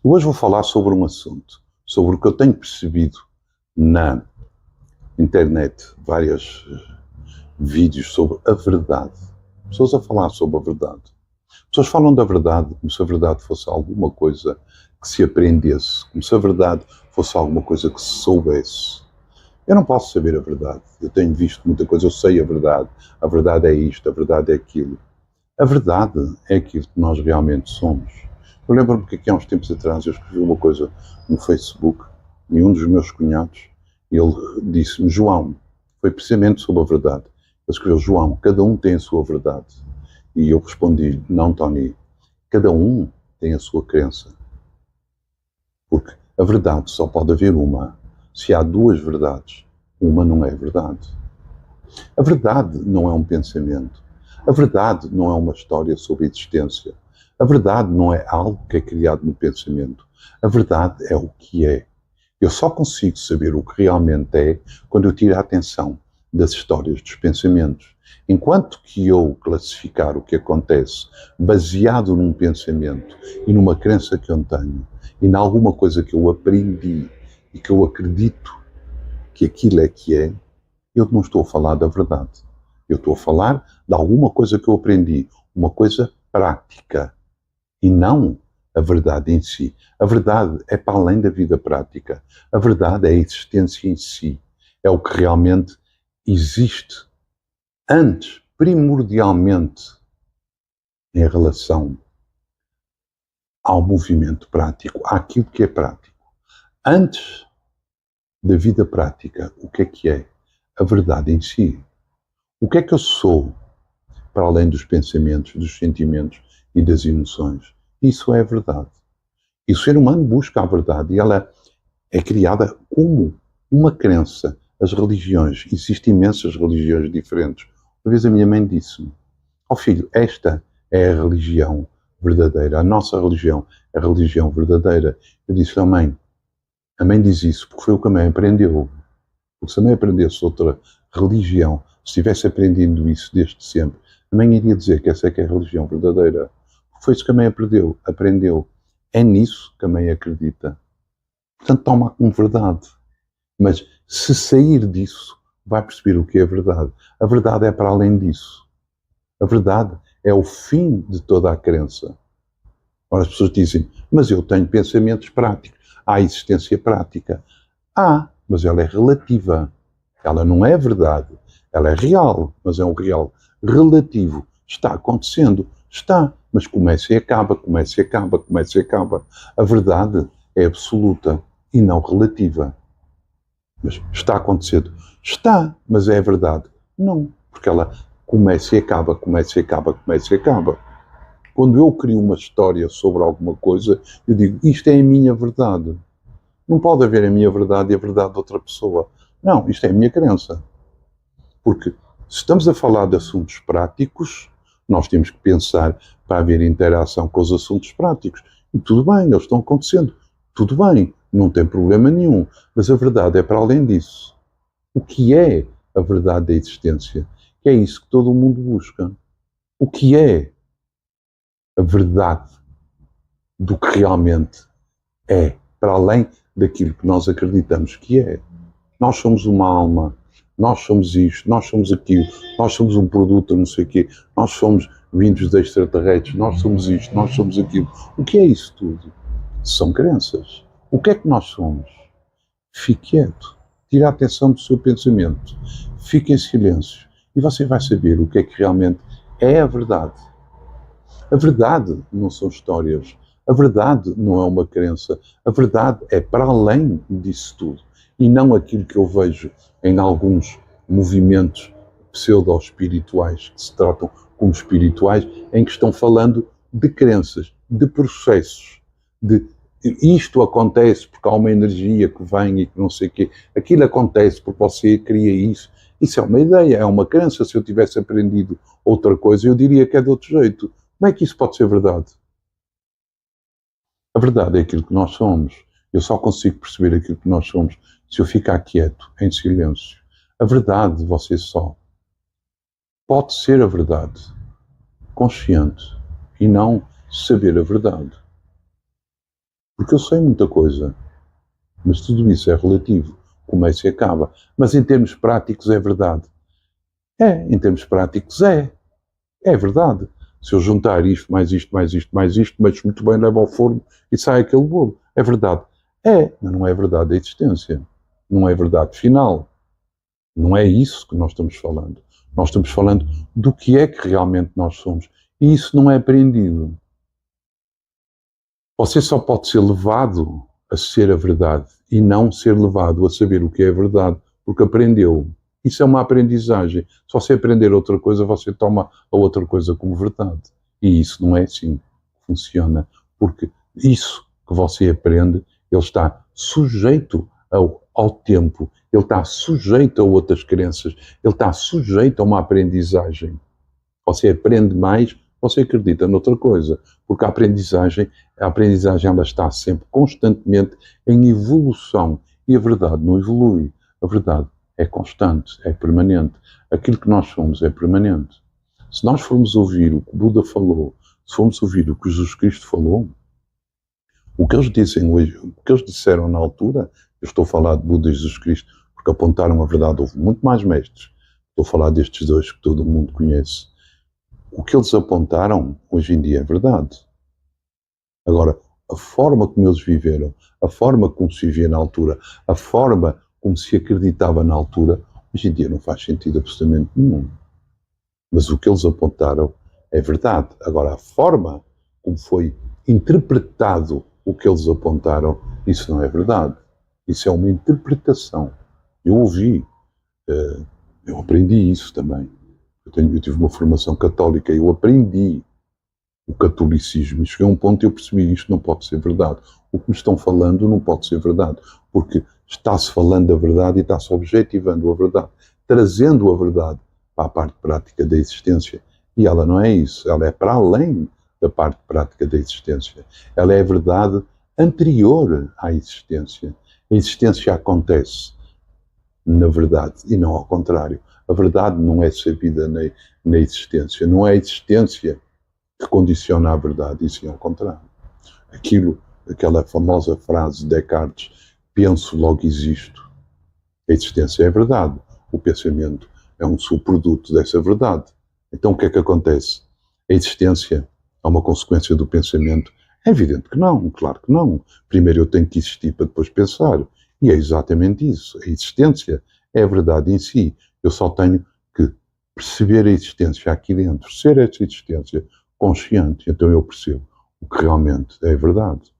Hoje vou falar sobre um assunto, sobre o que eu tenho percebido na internet, vários vídeos sobre a verdade. Pessoas a falar sobre a verdade. Pessoas falam da verdade como se a verdade fosse alguma coisa que se aprendesse, como se a verdade fosse alguma coisa que se soubesse. Eu não posso saber a verdade. Eu tenho visto muita coisa, eu sei a verdade. A verdade é isto, a verdade é aquilo. A verdade é aquilo que nós realmente somos. Eu lembro-me que aqui há uns tempos atrás eu escrevi uma coisa no Facebook e um dos meus cunhados, ele disse-me, João, foi precisamente sobre a verdade. Ele escreveu, João, cada um tem a sua verdade. E eu respondi, não, Tony, cada um tem a sua crença. Porque a verdade só pode haver uma. Se há duas verdades, uma não é verdade. A verdade não é um pensamento. A verdade não é uma história sobre a existência. A verdade não é algo que é criado no pensamento. A verdade é o que é. Eu só consigo saber o que realmente é quando eu tiro a atenção das histórias dos pensamentos. Enquanto que eu classificar o que acontece baseado num pensamento e numa crença que eu tenho e em alguma coisa que eu aprendi e que eu acredito que aquilo é que é, eu não estou a falar da verdade. Eu estou a falar de alguma coisa que eu aprendi, uma coisa prática e não a verdade em si. A verdade é para além da vida prática. A verdade é a existência em si. É o que realmente existe antes, primordialmente, em relação ao movimento prático, àquilo que é prático. Antes da vida prática, o que é? A verdade em si. O que é que eu sou, para além dos pensamentos, dos sentimentos e das emoções? Isso é a verdade. E o ser humano busca a verdade e ela é criada como uma crença. As religiões, existem imensas religiões diferentes. Uma vez a minha mãe disse-me, ó filho, esta é a religião verdadeira, a nossa religião é a religião verdadeira. Eu disse, mãe, a mãe diz isso porque foi o que a mãe aprendeu. Porque se a mãe aprendesse outra religião, se tivesse aprendido isso desde sempre, a mãe iria dizer que essa é que é a religião verdadeira. Foi isso que a mãe aprendeu. É nisso que a mãe acredita. Portanto, toma como verdade. Mas se sair disso, vai perceber o que é verdade. A verdade é para além disso. A verdade é o fim de toda a crença. Ora, as pessoas dizem, mas eu tenho pensamentos práticos. Há existência prática. Mas ela é relativa. Ela não é verdade. Ela é real, mas é um real relativo. Está acontecendo. Está. Mas começa e acaba, começa e acaba, começa e acaba. A verdade é absoluta e não relativa. Mas está acontecendo. Está, mas é verdade. Não, porque ela começa e acaba, começa e acaba, começa e acaba. Quando eu crio uma história sobre alguma coisa, eu digo, isto é a minha verdade. Não pode haver a minha verdade e a verdade de outra pessoa. Não, isto é a minha crença. Porque se estamos a falar de assuntos práticos, nós temos que pensar para haver interação com os assuntos práticos. E tudo bem, eles estão acontecendo. Tudo bem, não tem problema nenhum. Mas a verdade é para além disso. O que é a verdade da existência? Que é isso que todo mundo busca. O que é a verdade do que realmente é, para além daquilo que nós acreditamos que é. Nós somos uma alma, nós somos isto, nós somos aquilo, nós somos um produto, não sei o quê, nós somos vindos de extraterrestres, nós somos isto, nós somos aquilo. O que é isso tudo? São crenças. O que é que nós somos? Fique quieto, tire a atenção do seu pensamento, fique em silêncio e você vai saber o que é que realmente é a verdade. A verdade não são histórias. A verdade não é uma crença. A verdade é para além disso tudo. E não aquilo que eu vejo em alguns movimentos pseudo-espirituais, que se tratam como espirituais, em que estão falando de crenças, de processos, de isto acontece porque há uma energia que vem e que não sei o quê. Aquilo acontece porque você cria isso. Isso é uma ideia, é uma crença. Se eu tivesse aprendido outra coisa, eu diria que é de outro jeito. Como é que isso pode ser verdade? A verdade é aquilo que nós somos. Eu só consigo perceber aquilo que nós somos se eu ficar quieto, em silêncio. A verdade, você só pode ser a verdade, consciente, e não saber a verdade. Porque eu sei muita coisa, mas tudo isso é relativo, começa e acaba. Mas em termos práticos é verdade. Em termos práticos é verdade. Se eu juntar isto, mais isto, mais isto, mais isto, mexo muito bem, levo ao forno e sai aquele bolo. É verdade. Mas não é verdade a existência. Não é verdade final. Não é isso que nós estamos falando. Nós estamos falando do que é que realmente nós somos. E isso não é aprendido. Você só pode ser levado a ser a verdade e não ser levado a saber o que é verdade, porque aprendeu. Isso é uma aprendizagem. Se você aprender outra coisa, você toma a outra coisa como verdade. E isso não é assim que funciona, porque isso que você aprende, ele está sujeito ao tempo, ele está sujeito a outras crenças, ele está sujeito a uma aprendizagem. Você aprende mais, você acredita noutra coisa, porque a aprendizagem ela está sempre, constantemente, em evolução. E a verdade não evolui. A verdade é constante, é permanente. Aquilo que nós somos é permanente. Se nós formos ouvir o que o Buda falou, se formos ouvir o que Jesus Cristo falou, o que eles dizem hoje, o que eles disseram na altura, eu estou a falar de Buda e Jesus Cristo, porque apontaram a verdade, houve muito mais mestres. Estou a falar destes dois que todo mundo conhece. O que eles apontaram, hoje em dia, é verdade. Agora, a forma como eles viveram, a forma como se vivia na altura, a forma como se acreditava na altura, hoje em dia não faz sentido absolutamente nenhum. Mas o que eles apontaram é verdade. Agora, a forma como foi interpretado o que eles apontaram, isso não é verdade. Isso é uma interpretação. Eu ouvi, eu aprendi isso também. Eu tive uma formação católica, eu aprendi o catolicismo e cheguei a um ponto e eu percebi isto não pode ser verdade. O que me estão falando não pode ser verdade, porque está-se falando a verdade e está-se objetivando a verdade, trazendo a verdade para a parte prática da existência. E ela não é isso, ela é para além da parte prática da existência. Ela é a verdade anterior à existência. A existência acontece na verdade e não ao contrário. A verdade não é sabida na existência, não é a existência que condiciona a verdade, e sim ao contrário. Aquela famosa frase de Descartes, penso, logo existo. A existência é a verdade, o pensamento é um subproduto dessa verdade. Então o que é que acontece? A existência é uma consequência do pensamento? É evidente que não, claro que não. Primeiro eu tenho que existir para depois pensar. E é exatamente isso. A existência é a verdade em si. Eu só tenho que perceber a existência aqui dentro, ser essa existência consciente. Então eu percebo o que realmente é verdade.